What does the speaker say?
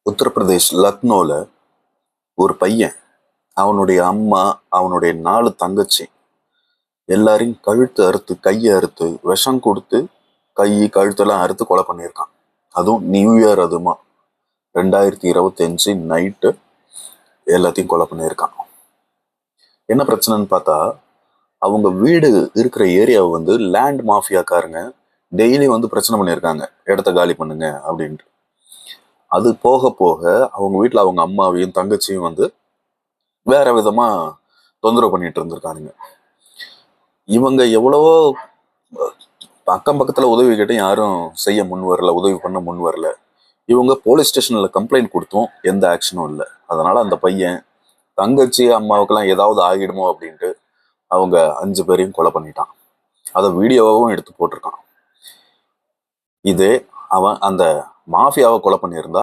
உத்தரப்பிரதேஷ் லக்னோல ஒரு பையன் அவனுடைய அம்மா அவனுடைய 4 தங்கச்சி எல்லாரையும் கழுத்து அறுத்து கையை அறுத்து விஷம் கொடுத்து கை கழுத்தெல்லாம் அறுத்து கொலை பண்ணியிருக்கான். அதுவும் நியூ இயர், அதுமா 2025 நைட்டு எல்லாத்தையும் கொலை பண்ணியிருக்கான். என்ன பிரச்சனைன்னு பார்த்தா, அவங்க வீடு இருக்கிற ஏரியாவை லேண்ட் மாஃபியாக்காரங்க டெய்லி பிரச்சனை பண்ணியிருக்காங்க, இடத்த காலி பண்ணுங்க அப்படின்ட்டு. அது போக போக அவங்க வீட்டில் அவங்க அம்மாவையும் தங்கச்சியும் வேற விதமா தொந்தரவு பண்ணிட்டு இருந்திருக்கானுங்க. இவங்க எவ்வளவோ அக்கம் பக்கத்துல உதவி கேட்டும் யாரும் செய்ய முன் வரல, உதவி பண்ண முன் வரல. இவங்க போலீஸ் ஸ்டேஷன்ல கம்ப்ளைண்ட் கொடுத்தும் எந்த ஆக்ஷனும் இல்லை. அதனால அந்த பையன் தங்கச்சி அம்மாவுக்கெல்லாம் ஏதாவது ஆகிடுமோ அப்படின்ட்டு அவங்க 5 பேரையும் கொலை பண்ணிட்டான். அதை வீடியோவாகவும் எடுத்து போட்டிருக்கான். இதே அவன் அந்த மாஃபியாவை கொலை பண்ணியிருந்தா